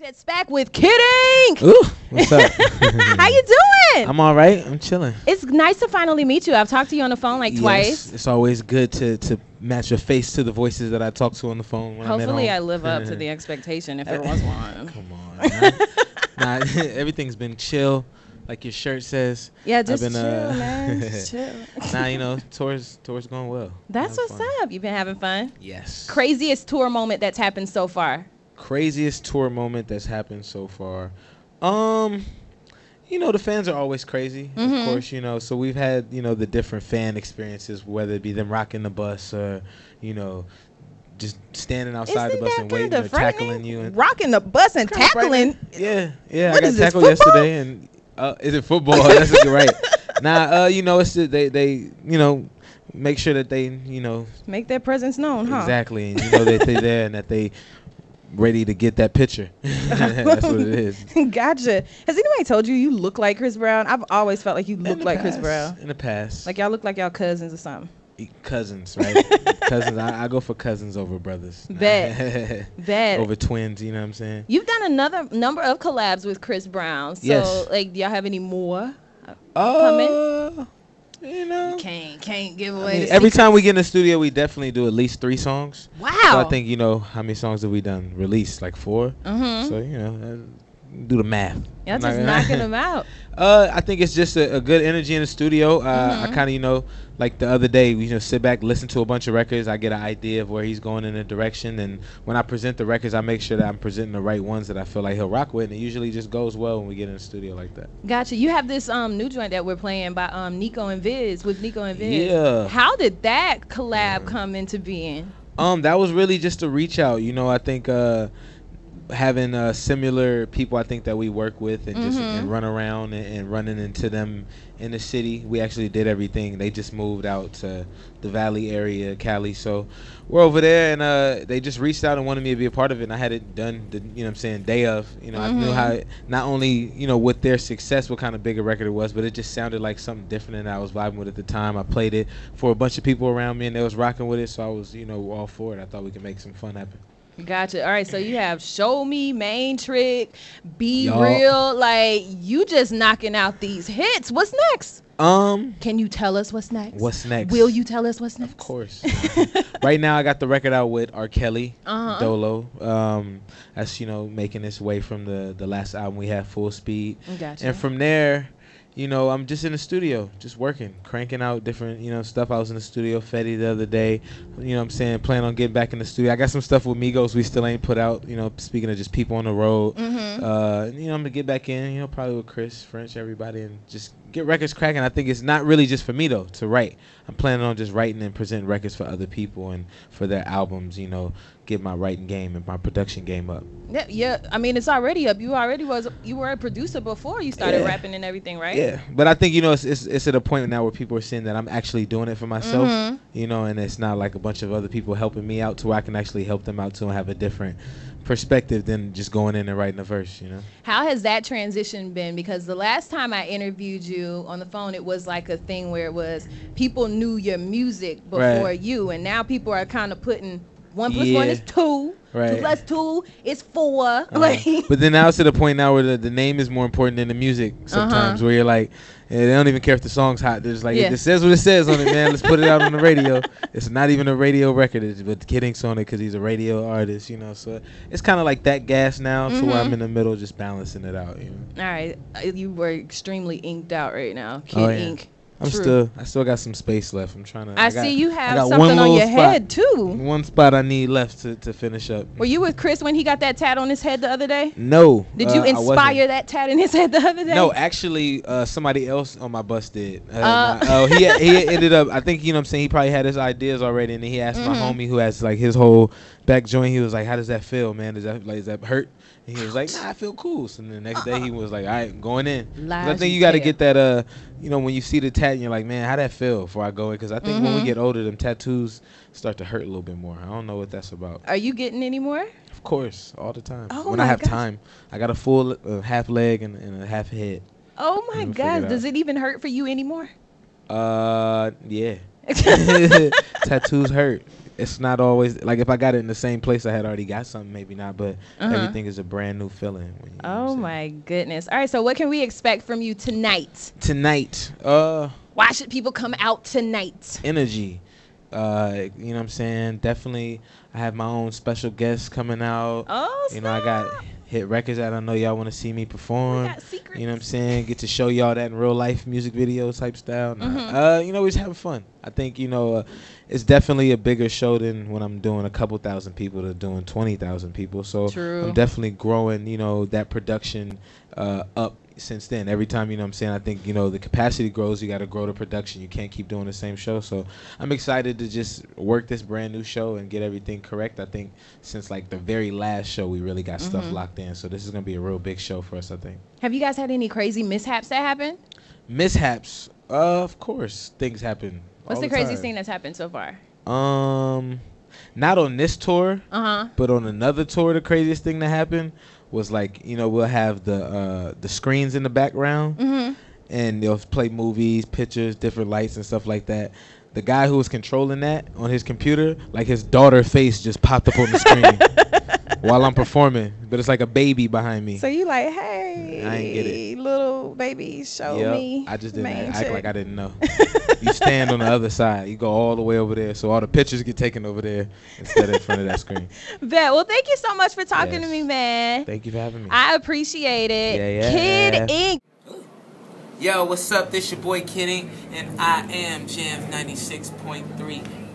It's back with Kidding. Ooh, what's up? How you doing? I'm all right. I'm chilling. It's nice to finally meet you. I've talked to you on the phone like twice. It's always good to match your face to the voices that I talk to on the phone. When Hopefully, I'm I live up to the expectation if there was one. Come on. Nah, everything's been chill, like your shirt says. Yeah, just chill, man. Just chill. Nah, tour's going well. That's what's up. You've been having fun? Yes. Craziest tour moment that's happened so far? Craziest tour moment that's happened so far. The fans are always crazy, of course, so we've had, the different fan experiences, whether it be them rocking the bus or, just standing outside the bus and waiting or tackling you. And rocking the bus and tackling? Yeah. What I got tackled yesterday. And is it football? That's right. Nah, it's they make sure that they, make their presence known, huh? Exactly. And that they're there and that they ready to get that picture. That's what it is. Gotcha. Has anybody told you look like Chris Brown? I've always felt like you look like Chris Brown. In the past. Like y'all look like y'all cousins or something. Cousins, right? Cousins. I go for cousins over brothers. Bet. Over twins, you know what I'm saying? You've done another number of collabs with Chris Brown. So, yes. Do y'all have any more coming? Can't give away. Every time we get in the studio, we definitely do at least 3 songs. Wow. So I think how many songs have we done? Released like 4. So do the math. Y'all just knocking them out. I think it's just a good energy in the studio. I kind of like the other day, we sit back, listen to a bunch of records. I get an idea of where he's going in a direction, and when I present the records, I make sure that I'm presenting the right ones that I feel like he'll rock with, and it usually just goes well when we get in the studio like that. Gotcha. You have this new joint that we're playing by Nico and Viz with Nico and Viz. Yeah. How did that collab come into being? That was really just a reach out. I think having similar people I think that we work with and just and run around and running into them in the city. We actually did everything. They just moved out to the Valley area, Cali. So we're over there, and they just reached out and wanted me to be a part of it. And I had it done the day of. I knew how not only with their success, what kind of bigger record it was, but it just sounded like something different than I was vibing with at the time. I played it for a bunch of people around me, and they was rocking with it. So I was all for it. I thought we could make some fun happen. Gotcha. All right, so you have Show Me, Main Trick, Be Real. Like, you just knocking out these hits. What's next? Can you tell us what's next? What's next? Will you tell us what's next? Of course. Right now, I got the record out with R. Kelly, Dolo. That's making its way from the last album we had, Full Speed. Gotcha. And from there, I'm just in the studio, just working, cranking out different, stuff. I was in the studio, Fetty the other day, plan on getting back in the studio. I got some stuff with Migos we still ain't put out, speaking of just people on the road. I'm going to get back in, probably with Chris, French, everybody, and just get records cracking. I think it's not really just for me, though, to write. I'm planning on just writing and presenting records for other people and for their albums, get my writing game and my production game up. Yeah. I mean, it's already up. You were a producer before you started rapping and everything, right? Yeah, but I think it's at a point now where people are seeing that I'm actually doing it for myself, and it's not like a bunch of other people helping me out, to where I can actually help them out too and have a different perspective than just going in and writing a verse. How has that transition been? Because the last time I interviewed you on the phone, it was like a thing where it was people knew your music before you, and now people are kind of putting 1 + 1 is 2. Right. 2 + 2 is 4. But then now it's to the point now where the name is more important than the music sometimes, where you're like, they don't even care if the song's hot. They're just like, it says what it says on it, man. Let's put it out on the radio. It's not even a radio record, but Kidding's on it because he's a radio artist, So it's kind of like that gas now, so where I'm in the middle just balancing it out. All right. You were extremely inked out right now. Kid Ink. I still got some space left. I'm trying to. I see you have something on your head too. One spot I need left to finish up. Were you with Chris when he got that tat on his head the other day? No. Did you inspire that tat in his head the other day? No, actually, somebody else on my bus did. He ended up. I think he probably had his ideas already, and then he asked my homie who has like his whole back joint. He was like, "How does that feel, man? Is that hurt?" And he was like, "Nah, I feel cool." So the next day he was like, "All right, going in." I think you got to get that. When you see the tat, and you're like, "Man, how that feel?" Before I go in, because I think when we get older, them tattoos start to hurt a little bit more. I don't know what that's about. Are you getting any more? Of course, all the time. Oh when I have time, I got a full half leg and a half head. Oh my gosh, does it even hurt for you anymore? Yeah. Tattoos hurt. it's not always like if I got it in the same place I had already got something, maybe not, but everything is a brand new feeling. When you oh my goodness. All right, so what can we expect from you tonight? Tonight, why should people come out tonight? Energy. You know what I'm saying? Definitely I have my own special guests coming out. Oh, you know, I got hit records that I know y'all want to see me perform. We got secrets. You know what I'm saying? Get to show y'all that in real life music video type style. You know, we're just having fun. I think, you know, it's definitely a bigger show than when I'm doing a couple thousand people to doing 20,000 people. So I'm definitely growing, you know, that production up since then. Every time, you know what I'm saying, I think, you know, the capacity grows, you got to grow the production. You can't keep doing the same show. So I'm excited to just work this brand new show and get everything correct. I think since like the very last show, we really got stuff locked in. So this is going to be a real big show for us, I think. Have you guys had any crazy mishaps that happen? Mishaps? Of course, things happen. What's the craziest thing that's happened so far? Not on this tour, but on another tour, the craziest thing that happened was like, you know, we'll have the screens in the background, and they'll play movies, pictures, different lights and stuff like that. The guy who was controlling that on his computer, like his daughter's face just popped up on the screen while I'm performing, but it's like a baby behind me. So you like, hey, I ain't get it. Little baby, show me. I just didn't act like I didn't know. You stand on the other side. You go all the way over there, so all the pictures get taken over there instead of in front of that screen. Bet. Well, thank you so much for talking to me, man. Thank you for having me. I appreciate it. Yeah. Kid Ink. Yo, what's up? This your boy Kid Ink, and I am JAMZ 96.3.